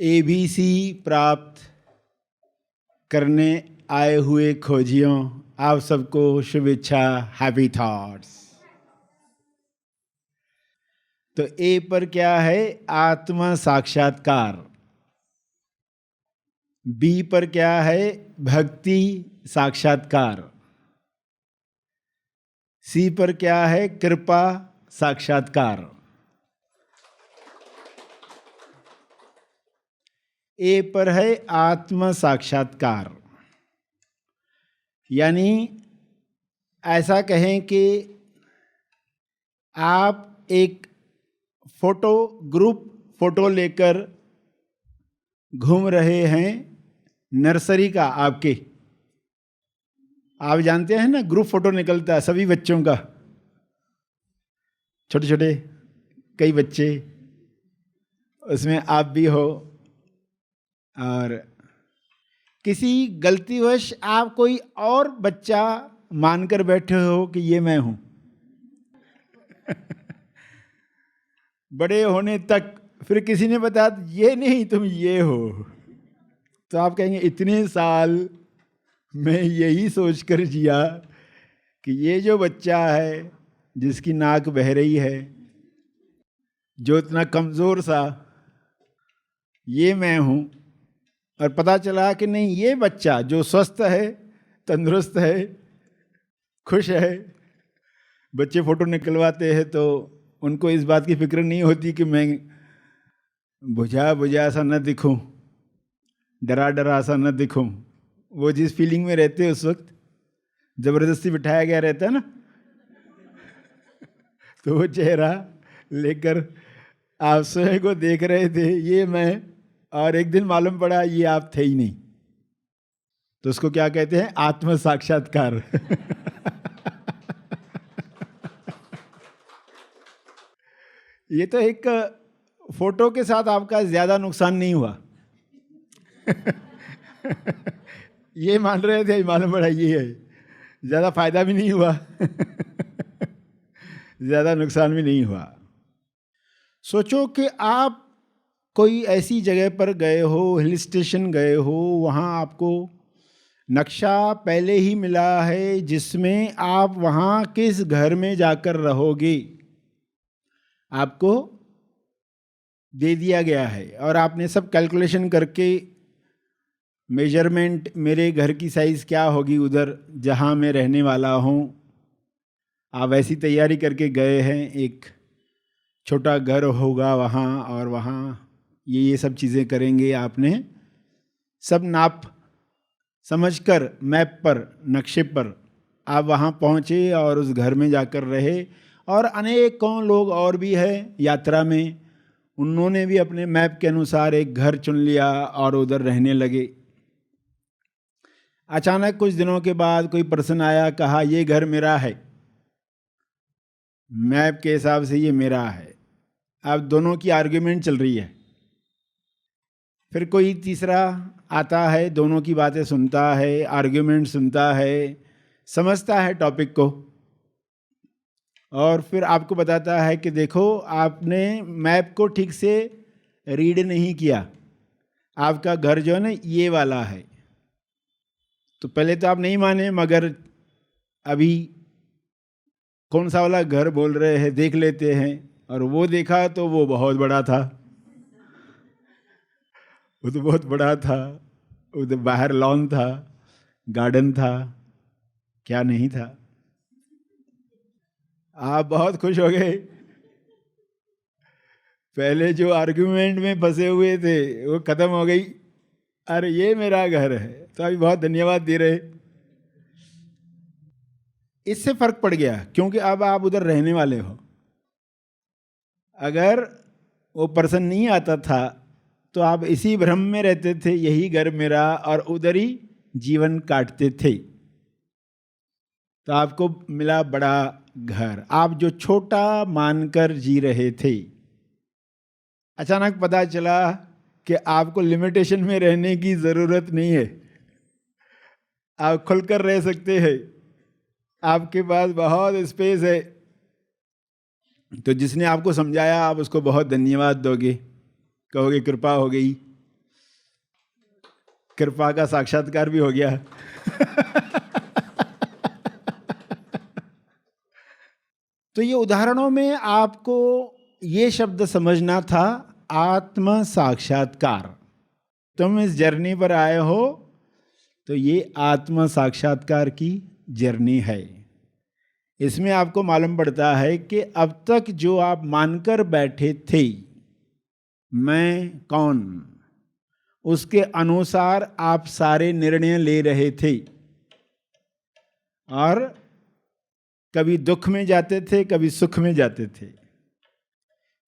ABC प्राप्त करने आए हुए खोजियों, आप सबको शुभेच्छा, हैप्पी थॉट्स। तो ए पर क्या है? आत्म साक्षात्कार। बी पर क्या है? भक्ति साक्षात्कार। सी पर क्या है? कृपा साक्षात्कार। ए पर है आत्म साक्षात्कार। यानी ऐसा कहें कि आप एक ग्रुप फोटो लेकर घूम रहे हैं नर्सरी का। आपके आप जानते हैं ना, ग्रुप फोटो निकलता है सभी बच्चों का, छोटे छोटे कई बच्चे, उसमें आप भी हो। और किसी गलतीवश आप कोई और बच्चा मानकर बैठे हो कि ये मैं हूं। बड़े होने तक फिर किसी ने बताया ये नहीं, तुम ये हो। तो आप कहेंगे इतने साल मैं यही सोचकर जिया कि ये जो बच्चा है जिसकी नाक बह रही है, जो इतना कमजोर सा, ये मैं हूं। और पता चला कि नहीं, ये बच्चा जो स्वस्थ है, तंदुरुस्त है, खुश है। बच्चे फोटो निकलवाते हैं तो उनको इस बात की फिक्र नहीं होती कि मैं बुझा सा न दिखूं, डरा सा न दिखूं। वो जिस फीलिंग में रहते हैं उस वक्त, जबरदस्ती बिठाया गया रहता है ना, तो वो चेहरा लेकर आप स्वयं को देख रहे थे, ये मैं। और एक दिन मालूम पड़ा ये आप थे ही नहीं। तो उसको क्या कहते हैं? आत्म साक्षात्कार। ये तो एक फोटो के साथ आपका ज्यादा नुकसान नहीं हुआ। ये मान रहे थे, मालूम पड़ा ये है, ज्यादा फायदा भी नहीं हुआ। ज्यादा नुकसान भी नहीं हुआ। सोचो कि आप कोई ऐसी जगह पर गए हो, हिल स्टेशन गए हो, वहाँ आपको नक्शा पहले ही मिला है जिसमें आप वहाँ किस घर में जाकर रहोगे आपको दे दिया गया है। और आपने सब कैलकुलेशन करके, मेजरमेंट, मेरे घर की साइज़ क्या होगी उधर जहाँ मैं रहने वाला हूँ, आप ऐसी तैयारी करके गए हैं। एक छोटा घर होगा वहाँ, और वहाँ ये सब चीज़ें करेंगे। आपने सब नाप समझकर मैप पर, नक्शे पर आप वहाँ पहुँचे और उस घर में जाकर रहे। और अनेकों लोग और भी हैं यात्रा में, उन्होंने भी अपने मैप के अनुसार एक घर चुन लिया और उधर रहने लगे। अचानक कुछ दिनों के बाद कोई पर्सन आया, कहा ये घर मेरा है, मैप के हिसाब से ये मेरा है। अब दोनों की आर्ग्यूमेंट चल रही है। फिर कोई तीसरा आता है, दोनों की बातें सुनता है, आर्ग्यूमेंट सुनता है, समझता है टॉपिक को, और फिर आपको बताता है कि देखो आपने मैप को ठीक से रीड नहीं किया, आपका घर जो है ना ये वाला है। तो पहले तो आप नहीं माने, मगर अभी कौन सा वाला घर बोल रहे हैं देख लेते हैं। और वो देखा तो वो बहुत बड़ा था, वो तो बहुत बड़ा था। उधर बाहर लॉन था, गार्डन था, क्या नहीं था। आप बहुत खुश हो गए। पहले जो आर्गुमेंट में फंसे हुए थे वो खत्म हो गई। अरे ये मेरा घर है, तो अभी बहुत धन्यवाद दे रहे। इससे फर्क पड़ गया, क्योंकि अब आप उधर रहने वाले हो। अगर वो पर्सन नहीं आता था तो आप इसी भ्रम में रहते थे, यही घर मेरा, और उधर ही जीवन काटते थे। तो आपको मिला बड़ा घर, आप जो छोटा मानकर जी रहे थे। अचानक पता चला कि आपको लिमिटेशन में रहने की जरूरत नहीं है, आप खुलकर रह सकते हैं, आपके पास बहुत स्पेस है। तो जिसने आपको समझाया, आप उसको बहुत धन्यवाद दोगे, कहोगे कृपा हो गई, कृपा का साक्षात्कार भी हो गया। तो ये उदाहरणों में आपको ये शब्द समझना था, आत्म साक्षात्कार। तुम इस जर्नी पर आए हो तो ये आत्म साक्षात्कार की जर्नी है। इसमें आपको मालूम पड़ता है कि अब तक जो आप मानकर बैठे थे मैं कौन, उसके अनुसार आप सारे निर्णय ले रहे थे और कभी दुख में जाते थे, कभी सुख में जाते थे।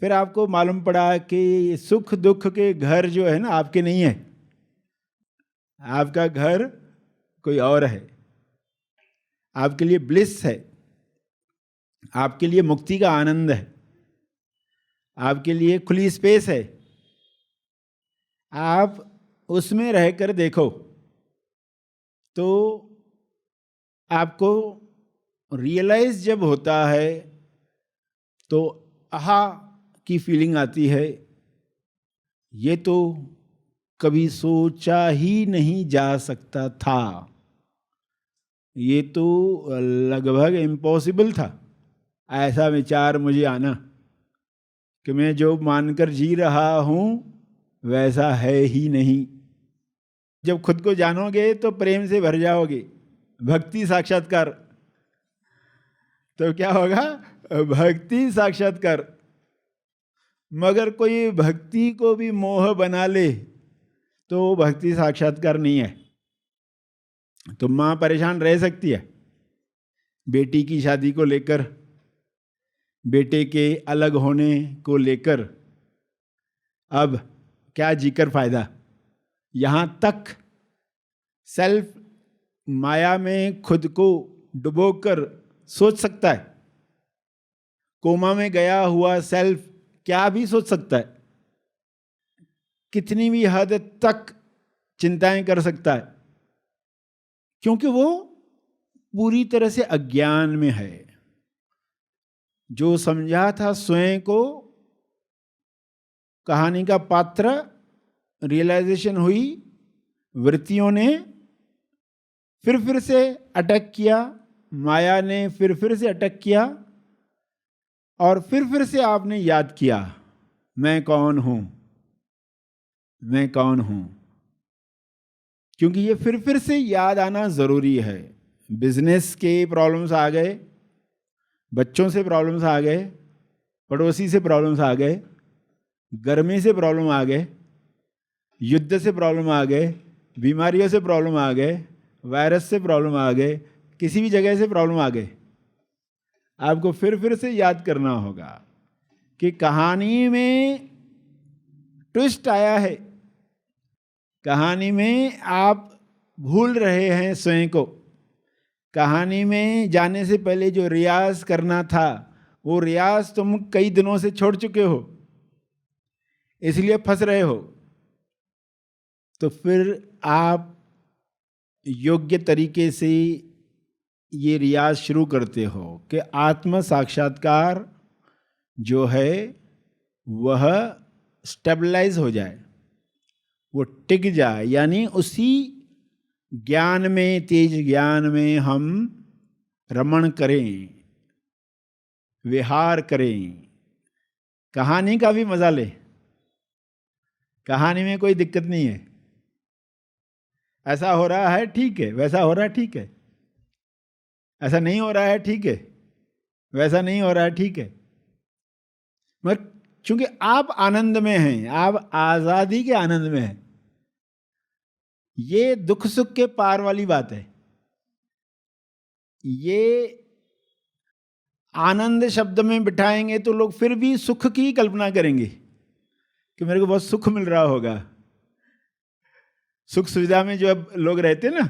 फिर आपको मालूम पड़ा कि सुख दुख के घर जो है ना आपके नहीं है, आपका घर कोई और है। आपके लिए ब्लिस है, आपके लिए मुक्ति का आनंद है, आपके लिए खुली स्पेस है। आप उसमें रहकर देखो तो आपको रियलाइज जब होता है तो आहा की फीलिंग आती है, ये तो कभी सोचा ही नहीं जा सकता था, ये तो लगभग इम्पॉसिबल था ऐसा विचार मुझे आना कि मैं जो मानकर जी रहा हूं वैसा है ही नहीं। जब खुद को जानोगे तो प्रेम से भर जाओगे, भक्ति साक्षात्कार। तो क्या होगा? भक्ति साक्षात्कार। मगर कोई भक्ति को भी मोह बना ले तो भक्ति साक्षात्कार नहीं है। तो माँ परेशान रह सकती है बेटी की शादी को लेकर, बेटे के अलग होने को लेकर, अब क्या जीकर फायदा। यहाँ तक सेल्फ माया में खुद को डुबोकर सोच सकता है। कोमा में गया हुआ सेल्फ क्या भी सोच सकता है, कितनी भी हद तक चिंताएं कर सकता है, क्योंकि वो पूरी तरह से अज्ञान में है। जो समझा था स्वयं को कहानी का पात्र, रियलाइजेशन हुई, वृत्तियों ने फिर से अटैक किया, माया ने फिर से अटैक किया, और फिर से आपने याद किया मैं कौन हूं, मैं कौन हूं। क्योंकि ये फिर से याद आना जरूरी है। बिजनेस के प्रॉब्लम्स आ गए, बच्चों से प्रॉब्लम्स आ गए, पड़ोसी से प्रॉब्लम्स आ गए, गर्मी से प्रॉब्लम आ गए, युद्ध से प्रॉब्लम आ गए, बीमारियों से प्रॉब्लम आ गए, वायरस से प्रॉब्लम आ गए, किसी भी जगह से प्रॉब्लम आ गए। आपको फिर से याद करना होगा कि कहानी में ट्विस्ट आया है, कहानी में आप भूल रहे हैं स्वयं को। कहानी में जाने से पहले जो रियाज करना था वो रियाज तुम कई दिनों से छोड़ चुके हो, इसलिए फंस रहे हो। तो फिर आप योग्य तरीके से ये रियाज शुरू करते हो कि आत्म साक्षात्कार जो है वह स्टेबलाइज हो जाए, वो टिक जाए, यानी उसी ज्ञान में, तेज ज्ञान में हम रमण करें, विहार करें, कहानी का भी मजा ले। कहानी में कोई दिक्कत नहीं है, ऐसा हो रहा है ठीक है, वैसा हो रहा है ठीक है, ऐसा नहीं हो रहा है ठीक है, वैसा नहीं हो रहा है ठीक है। मगर चूंकि आप आनंद में हैं, आप आजादी के आनंद में हैं, ये दुख सुख के पार वाली बात है। ये आनंद शब्द में बिठाएंगे तो लोग फिर भी सुख की कल्पना करेंगे कि मेरे को बहुत सुख मिल रहा होगा। सुख सुविधा में जो अब लोग रहते हैं ना,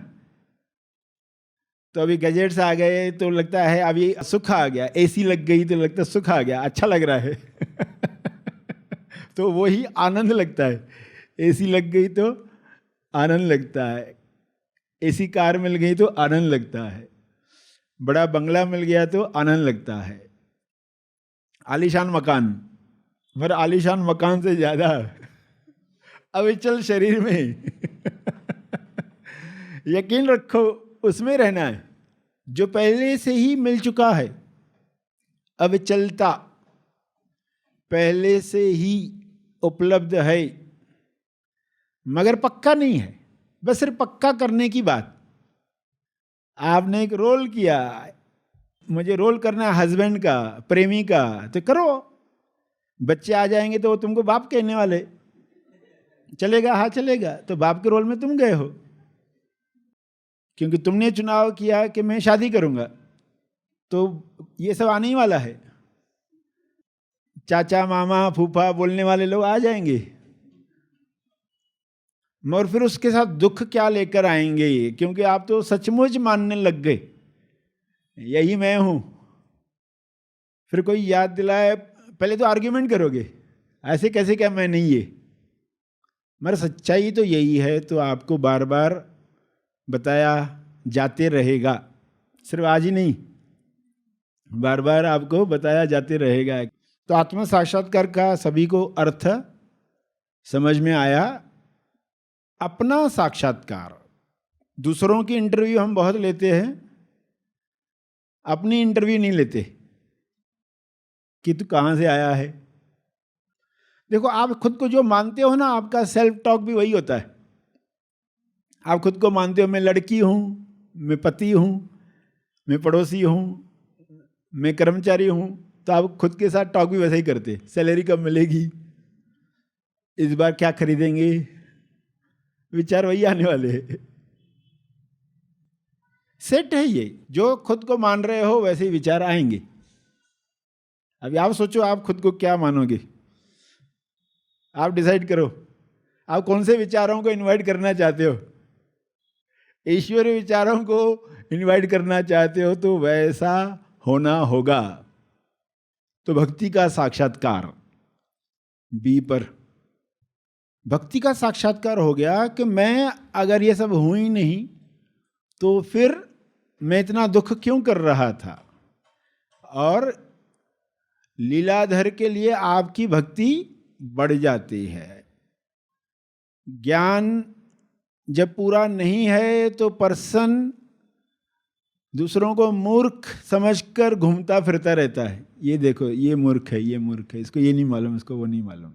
तो अभी गैजेट्स आ गए तो लगता है अभी सुख आ गया, एसी लग गई तो लगता है सुख आ गया, अच्छा लग रहा है। तो वही आनंद लगता है। एसी लग गई तो आनंद लगता है, एसी कार मिल गई तो आनंद लगता है, बड़ा बंगला मिल गया तो आनंद लगता है, आलीशान मकान, मगर आलीशान मकान से ज्यादा अविचल शरीर में यकीन रखो उसमें रहना है जो पहले से ही मिल चुका है, अब चलता, पहले से ही उपलब्ध है, मगर पक्का नहीं है, बस सिर्फ पक्का करने की बात। आपने एक रोल किया, मुझे रोल करना है हस्बैंड का, प्रेमी का, तो करो। बच्चे आ जाएंगे तो वो तुमको बाप कहने वाले, चलेगा? हाँ चलेगा। तो बाप के रोल में तुम गए हो, क्योंकि तुमने चुनाव किया कि मैं शादी करूंगा। तो ये सब आने ही वाला है, चाचा मामा फूफा बोलने वाले लोग आ जाएंगे, मगर फिर उसके साथ दुख क्या लेकर आएंगे, क्योंकि आप तो सचमुच मानने लग गए यही मैं हूं। फिर कोई याद दिलाए, पहले तो आर्ग्यूमेंट करोगे, ऐसे कैसे क्या मैं नहीं ये, मगर सच्चाई तो यही है। तो आपको बार बार बताया जाते रहेगा, सिर्फ आज ही नहीं, बार बार आपको बताया जाते रहेगा। तो आत्म साक्षात्कार का सभी को अर्थ समझ में आया। अपना साक्षात्कार, दूसरों की इंटरव्यू हम बहुत लेते हैं, अपनी इंटरव्यू नहीं लेते कि तू कहाँ से आया है। देखो, आप खुद को जो मानते हो ना, आपका सेल्फ टॉक भी वही होता है। आप खुद को मानते हो मैं लड़की हूँ, मैं पति हूँ, मैं पड़ोसी हूँ, मैं कर्मचारी हूँ, तो आप खुद के साथ टॉक भी वैसे ही करते। सैलरी कब मिलेगी, इस बार क्या खरीदेंगे, विचार वही आने वाले हैं। सेट है ये, जो खुद को मान रहे हो वैसे ही विचार आएंगे। अभी आप सोचो आप खुद को क्या मानोगे, आप डिसाइड करो आप कौन से विचारों को इनवाइट करना चाहते हो। ईश्वरीय विचारों को इनवाइट करना चाहते हो तो वैसा होना होगा। तो भक्ति का साक्षात्कार, बी पर भक्ति का साक्षात्कार हो गया कि मैं अगर ये सब हूं ही नहीं तो फिर मैं इतना दुख क्यों कर रहा था। और लीलाधर के लिए आपकी भक्ति बढ़ जाती है। ज्ञान जब पूरा नहीं है तो पर्सन दूसरों को मूर्ख समझकर घूमता फिरता रहता है। ये देखो, ये मूर्ख है, ये मूर्ख है, इसको ये नहीं मालूम, इसको वो नहीं मालूम।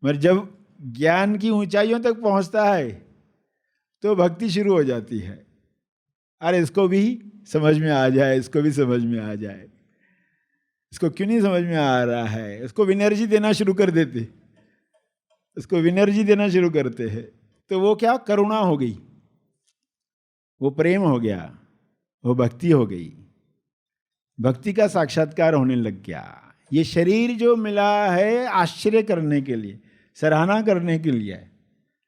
मगर जब ज्ञान की ऊंचाइयों तक पहुंचता है तो भक्ति शुरू हो जाती है। अरे इसको भी समझ में आ जाए, इसको भी समझ में आ जाए, इसको क्यों नहीं समझ में आ रहा है, इसको विनर्जी देना शुरू कर देते, इसको विनर्जी देना शुरू करते हैं। तो वो क्या, करुणा हो गई, वो प्रेम हो गया, वो भक्ति हो गई, भक्ति का साक्षात्कार होने लग गया। ये शरीर जो मिला है आश्चर्य करने के लिए, सराहना करने के लिए है।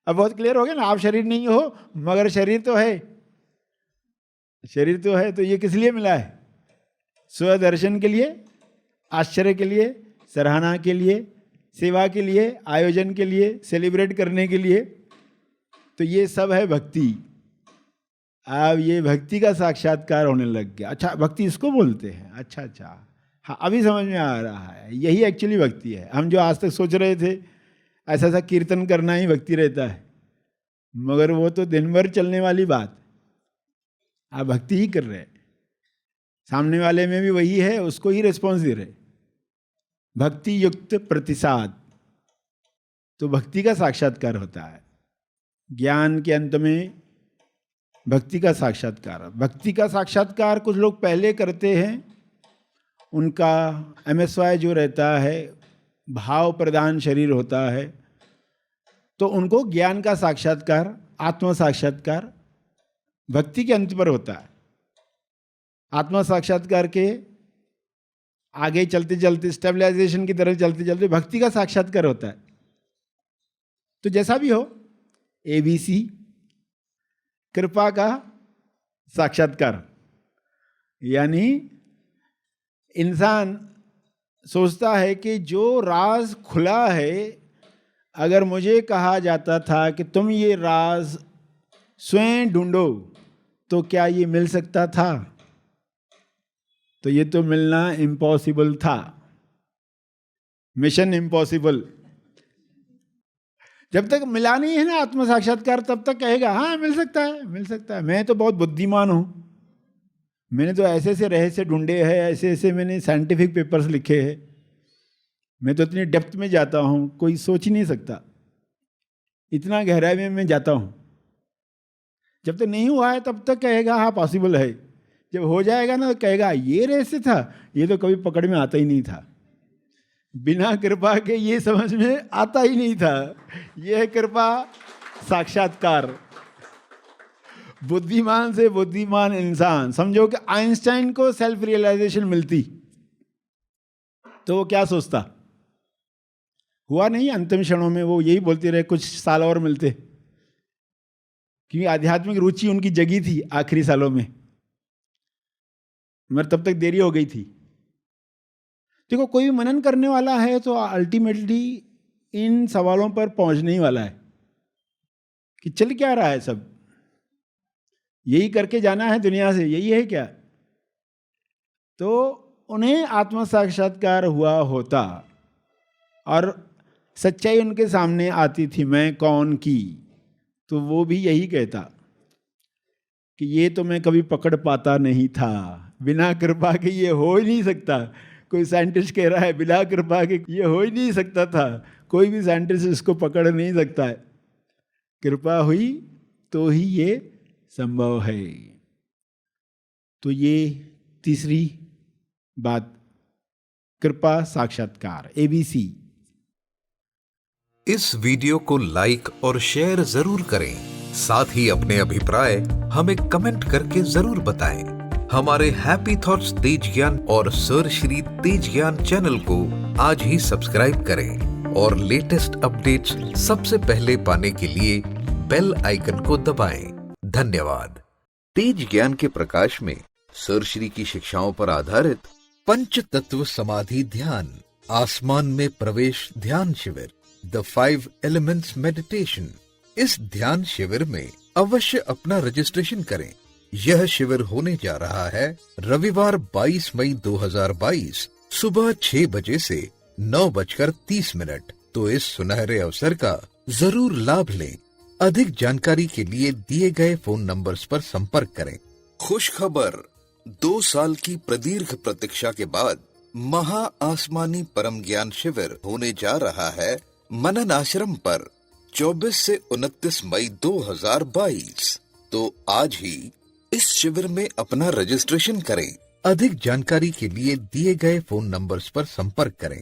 अब बहुत क्लियर हो गया ना, आप शरीर नहीं हो मगर शरीर तो है, शरीर तो है। तो ये किस लिए मिला है? स्वदर्शन के लिए, आश्चर्य के लिए, सराहना के लिए, सेवा के लिए, आयोजन के लिए, सेलिब्रेट करने के लिए। तो ये सब है भक्ति। अब ये भक्ति का साक्षात्कार होने लग गया। अच्छा, भक्ति इसको बोलते हैं? अच्छा अच्छा, हाँ अभी समझ में आ रहा है, यही एक्चुअली भक्ति है। हम जो आज तक सोच रहे थे ऐसा ऐसा कीर्तन करना ही भक्ति रहता है, मगर वो तो दिन भर चलने वाली बात। आप भक्ति ही कर रहे हैं, सामने वाले में भी वही है, उसको ही रिस्पॉन्स दे रहे, भक्ति युक्त प्रतिसाद। तो भक्ति का साक्षात्कार होता है। ज्ञान के अंत में भक्ति का साक्षात्कार। भक्ति का साक्षात्कार कुछ लोग पहले करते हैं, उनका MSY जो रहता है, भाव प्रधान शरीर होता है, तो उनको ज्ञान का साक्षात्कार, आत्म साक्षात्कार भक्ति के अंत पर होता है। आत्म साक्षात्कार के आगे चलते चलते, स्टेबलाइजेशन की तरफ चलते चलते भक्ति का साक्षात्कार होता है। तो जैसा भी हो, ABC कृपा का साक्षात्कार, यानी इंसान सोचता है कि जो राज खुला है, अगर मुझे कहा जाता था कि तुम ये राज स्वयं ढूंढो तो क्या ये मिल सकता था? तो ये तो मिलना इम्पॉसिबल था, मिशन इम्पॉसिबल। जब तक मिला नहीं है ना आत्म साक्षात्कार, तब तक कहेगा हाँ मिल सकता है, मिल सकता है, मैं तो बहुत बुद्धिमान हूँ, मैंने तो ऐसे ऐसे रहस्य ढूंढे हैं, ऐसे ऐसे मैंने साइंटिफिक पेपर्स लिखे हैं, मैं तो इतनी डेप्थ में जाता हूँ, कोई सोच ही नहीं सकता, इतना गहराई में मैं जाता हूँ। जब तक नहीं हुआ है तब तक कहेगा हाँ पॉसिबल है, जब हो जाएगा ना तो कहेगा ये रहस्य था, ये तो कभी पकड़ में आता ही नहीं था, बिना कृपा के ये समझ में आता ही नहीं था। यह है कृपा साक्षात्कार। बुद्धिमान से बुद्धिमान इंसान, समझो कि आइंस्टाइन को सेल्फ रियलाइजेशन मिलती तो वो क्या सोचता? हुआ नहीं, अंतिम क्षणों में वो यही बोलते रहे कुछ साल और मिलते, क्योंकि आध्यात्मिक रुचि उनकी जगी थी आखिरी सालों में, मगर तब तक देरी हो गई थी। देखो कोई भी मनन करने वाला है तो अल्टीमेटली इन सवालों पर पहुंचने ही वाला है कि चल क्या रहा है, सब यही करके जाना है दुनिया से, यही है क्या? तो उन्हें आत्म साक्षात्कार हुआ होता और सच्चाई उनके सामने आती थी, मैं कौन की, तो वो भी यही कहता कि ये तो मैं कभी पकड़ पाता नहीं था, बिना कृपा के ये हो ही नहीं सकता। कोई साइंटिस्ट कह रहा है बिना कृपा के ये हो ही नहीं सकता था, कोई भी साइंटिस्ट इसको पकड़ नहीं सकता है, कृपा हुई तो ही ये संभव है। तो ये तीसरी बात, कृपा साक्षात्कार, ABC। इस वीडियो को लाइक और शेयर जरूर करें, साथ ही अपने अभिप्राय हमें कमेंट करके जरूर बताएं। हमारे हैप्पी थॉट्स तेज ज्ञान और सर श्री तेज ज्ञान चैनल को आज ही सब्सक्राइब करें और लेटेस्ट अपडेट्स सबसे पहले पाने के लिए बेल आइकन को दबाएं। धन्यवाद। तेज ज्ञान के प्रकाश में सर श्री की शिक्षाओं पर आधारित पंच तत्व समाधि ध्यान, आसमान में प्रवेश ध्यान शिविर, द 5 एलिमेंट्स मेडिटेशन, इस ध्यान शिविर में अवश्य अपना रजिस्ट्रेशन करें। यह शिविर होने जा रहा है रविवार 22 मई 2022 सुबह 6 बजे से 9:30। तो इस सुनहरे अवसर का जरूर लाभ लें। अधिक जानकारी के लिए दिए गए फोन नंबर्स पर संपर्क करें। खुश खबर, 2 साल की प्रदीर्घ प्रतीक्षा के बाद महा आसमानी परम ज्ञान शिविर होने जा रहा है मनन आश्रम पर 24 से 29 मई 2022। तो आज ही इस शिविर में अपना रजिस्ट्रेशन करें। अधिक जानकारी के लिए दिए गए फोन नंबर्स पर संपर्क करें।